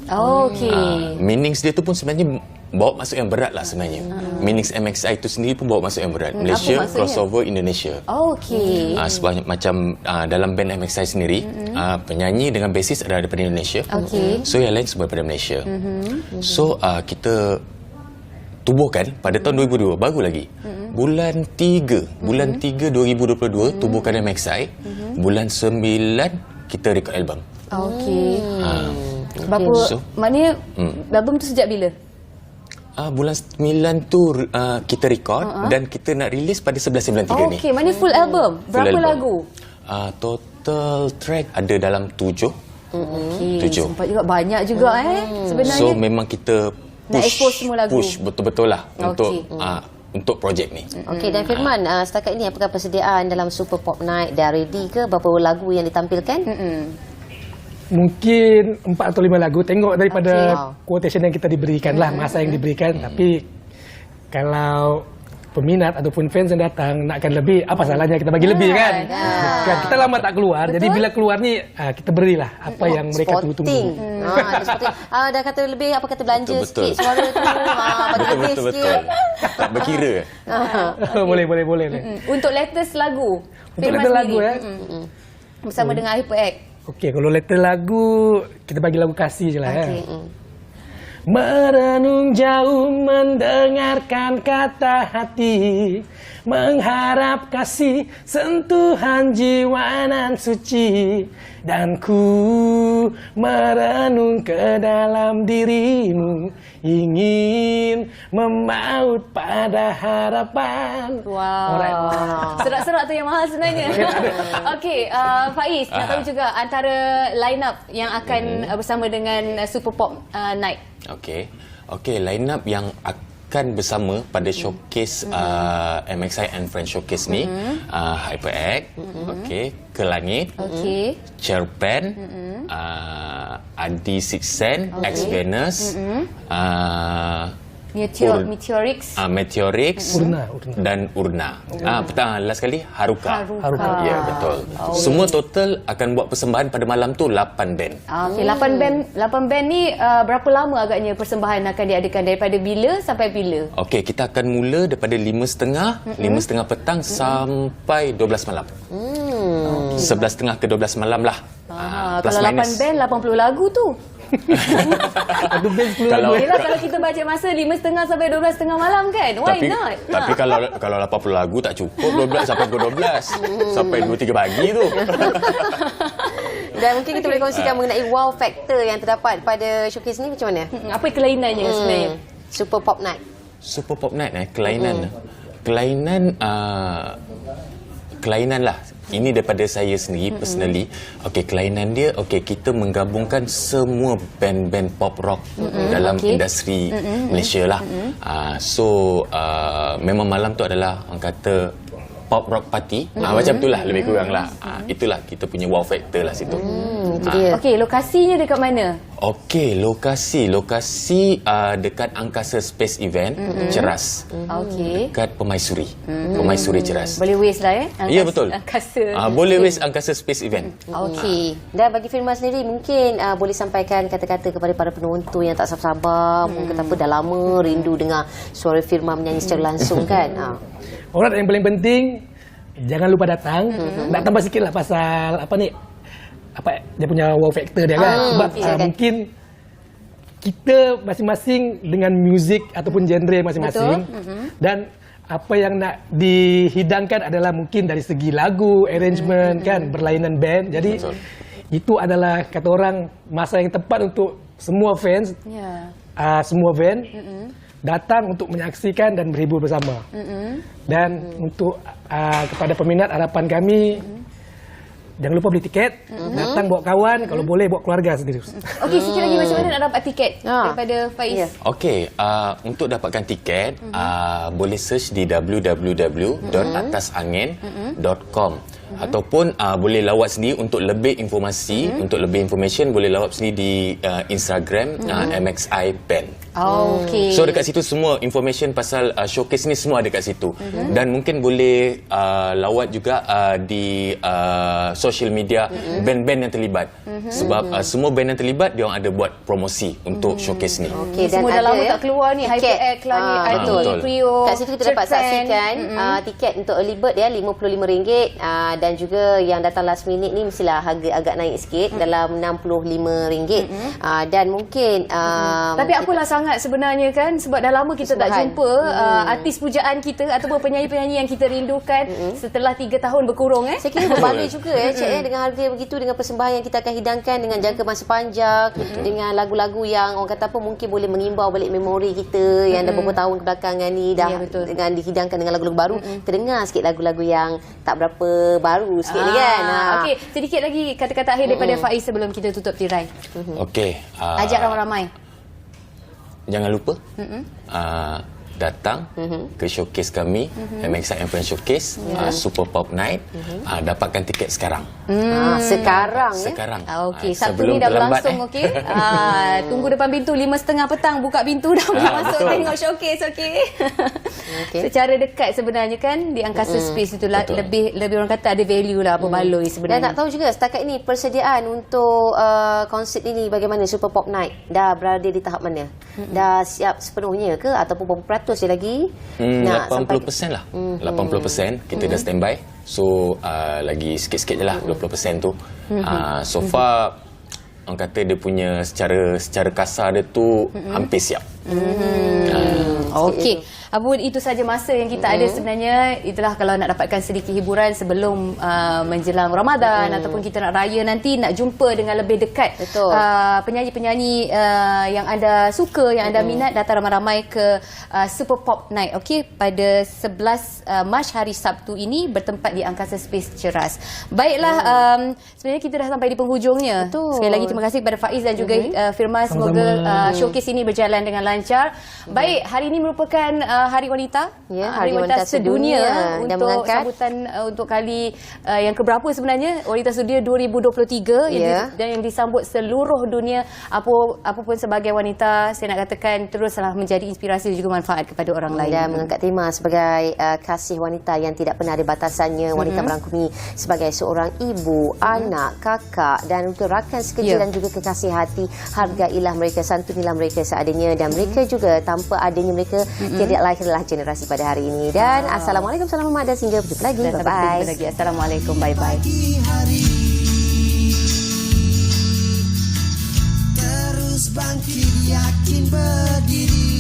Meanings dia tu pun sebenarnya bawa masuk yang berat lah sebenarnya. Meanings MXI itu sendiri pun bawa masuk yang berat. Malaysia crossover Indonesia. Sebab macam dalam band MXI sendiri, penyanyi dengan basis adalah daripada Indonesia. So yang lain semua daripada Malaysia. So kita tubuhkan pada tahun 2002, baru lagi. Bulan 3 2022 tubuhkan MXI. Bulan 9 kita rekod album. Maknanya album tu sejak bila? Bulan 9 tu kita rekod dan kita nak release pada 11/93 ni. Okey, mana full album? Berapa lagu? Total track ada dalam 7. Sempat juga banyak juga sebenarnya. So memang kita nak expose semua lagu. Push betul-betul lah untuk projek ni. Okey, dan Firman, setakat ini apakah persediaan dalam Super Pop Night dah ready ke? Berapa lagu yang ditampilkan? Mungkin 4 atau 5 lagu, tengok daripada quotation yang kita diberikan lah, masa yang diberikan. Tapi kalau peminat ataupun fans yang datang nakkan lebih, apa salahnya kita bagi lebih kan? Kita lama tak keluar, jadi bila keluar ni kita berilah apa yang mereka tunggu-tunggu. Dah kata lebih, apa kata belanja sikit suara tu, bagi lebih sikit. Tak berkira. Boleh. Untuk latest lagu, untuk latest lagu bersama dengan HyperX. Okey, kalau letter lagu, kita bagi lagu kasih je lah. Merenung jauh mendengarkan kata hati, mengharap kasih sentuhan jiwa nan suci, dan ku merenung ke dalam dirimu, ingin memaut pada harapan. Serak-serak tu yang mahal sebenarnya. Okey, Faiz, nak tahu juga antara line up yang akan bersama dengan Super Pop Night. Okey, line up yang akan bersama pada showcase MXI and Friends showcase ni, HyperX, Ke Langit, Cerpen, Adi Sixsen, X Venus, Meteorix. Meteorix dan Urna. Petang last kali Haruka. Ya, betul. Semua total akan buat persembahan pada malam tu 8 band. Okey, 8 band ni berapa lama agaknya persembahan akan diadakan, daripada bila sampai bila? Okey, kita akan mula daripada 5.30 petang sampai 12 malam. 11.30 ke 12 malam lah. Kalau 8 band 80 lagu tu. Kalau kita baca masa 5.30 sampai 12.30 malam kan? Why not? Tapi kalau 80 lagu tak cukup 12 sampai pukul 12. Sampai 2-3 pagi tu. Dan mungkin kita boleh kongsikan mengenai wow factor yang terdapat pada showcase ni macam mana? Apa kelainannya sebenarnya? Super Pop Night. Super Pop Night kelainan. Kelainan lah. Ini daripada saya sendiri personally. Okey, kelainan dia kita menggabungkan semua band-band pop rock dalam industri Malaysia lah. So memang malam tu adalah orang kata pop rock party. Macam itulah lebih kurang lah. Itulah kita punya wow factor lah situ. Okey, lokasinya dekat mana? Okey, lokasi dekat Angkasa Space Event Ceras. Dekat Permaisuri. Permaisuri Ceras. Boleh waste lah Ya, betul. Angkasa. Boleh waste Angkasa Space Event. Okey. Dan bagi Firman sendiri mungkin boleh sampaikan kata-kata kepada para penonton yang tak sabar-sabar, mungkin apa dah lama rindu dengar suara Firman menyanyi secara langsung kan. Alright, yang paling penting jangan lupa datang. Nak tambah sikit lah pasal dia punya wow factor dia kan. Sebab mungkin kita masing-masing dengan muzik ataupun genre masing-masing. Dan apa yang nak dihidangkan adalah mungkin dari segi lagu, arrangement kan, berlainan band. Jadi itu adalah kata orang masa yang tepat untuk semua fans, semua band datang untuk menyaksikan dan berhibur bersama. Dan untuk kepada peminat, harapan kami jangan lupa beli tiket, datang bawa kawan, kalau boleh bawa keluarga sendiri. Okey, sikit lagi macam mana nak dapat tiket daripada Faiz? Okey, untuk dapatkan tiket boleh search di www.atasangin.com ataupun boleh lawat sendiri untuk lebih informasi, untuk lebih information boleh lawat sendiri di Instagram MXI Band. Okey. So dekat situ semua information pasal showcase ni semua ada kat situ. Dan mungkin boleh lawat juga di social media band-band yang terlibat. Sebab semua band yang terlibat dia orang ada buat promosi untuk showcase ni. Okey, dan semua dah lama tak keluar ni, HyperX lah ni, ID, Prio. Kat situ kita dapat saksikan tiket untuk early bird dia RM55 dan juga yang datang last minute ni mestilah harga agak naik sikit dalam RM65. Dan mungkin tapi apalah sangat sebenarnya kan, sebab dah lama kita tak jumpa artis pujaan kita ataupun penyanyi-penyanyi yang kita rindukan setelah 3 tahun berkurung. Saya kira berbalik juga Cik, dengan harga yang begitu, dengan persembahan yang kita akan hidangkan dengan jangka masa panjang, dengan lagu-lagu yang orang kata apa mungkin boleh mengimbau balik memori kita yang dah beberapa tahun kebelakangan ni dah dengan dihidangkan dengan lagu-lagu baru. Terdengar sikit lagu-lagu yang tak berapa baru sikit ni kan. Okey, sedikit lagi kata-kata akhir daripada Faiz sebelum kita tutup tirai. Okey. Ajak ramai-ramai. Jangan lupa datang ke showcase kami, MXI Influence Showcase, Super Pop Night. Dapatkan tiket sekarang. Sekarang. Okey, Sabtu ni dah berlangsung. Okey. Tunggu depan pintu 5.30 petang, buka pintu dah boleh masuk tengok showcase. Okey. Secara dekat sebenarnya kan di Angkasa Space itu lebih orang kata ada value lah, berbaloi sebenarnya. Dan tak tahu juga setakat ini persediaan untuk konsert ini bagaimana, Super Pop Night dah berada di tahap mana? Dah siap sepenuhnya ke ataupun berapa peratus dia lagi? 80% lah. 80% kita dah standby. So lagi sikit-sikit je lah 20% tu. So far orang kata dia punya secara kasar dia tu hampir siap. Okey. Itu saja masa yang kita ada sebenarnya. Itulah kalau nak dapatkan sedikit hiburan sebelum menjelang Ramadan ataupun kita nak raya nanti, nak jumpa dengan lebih dekat penyanyi-penyanyi yang anda suka, yang anda minat, datang ramai-ramai ke Super Pop Night. Okey, pada 11 Mac hari Sabtu ini bertempat di Angkasa Space Ceras. Baiklah, sebenarnya kita dah sampai di penghujungnya. Sekali lagi terima kasih kepada Faiz dan juga Firman. Semoga showcase ini berjalan dengan lancar. lancar. Baik, hari ini merupakan Hari Wanita. Hari Wanita Sedunia untuk dan mengangkat sambutan untuk kali yang keberapa sebenarnya Wanita Sedunia 2023 dan yang disambut seluruh dunia. Apa pun sebagai wanita, saya nak katakan teruslah menjadi inspirasi dan juga manfaat kepada orang lain. Dan mengangkat tema sebagai kasih wanita yang tidak pernah ada batasannya. Wanita merangkumi sebagai seorang ibu, anak, kakak dan untuk rakan sekerja dan juga kekasih hati. Hargailah mereka, santunilah mereka seadanya dan mereka juga tanpa adanya mereka tidak lahirlah generasi pada hari ini. Dan Assalamualaikum, salam hormat dan sehingga berjumpa lagi. Bye-bye. Assalamualaikum, bye-bye. Terus bangkit yakin berdiri.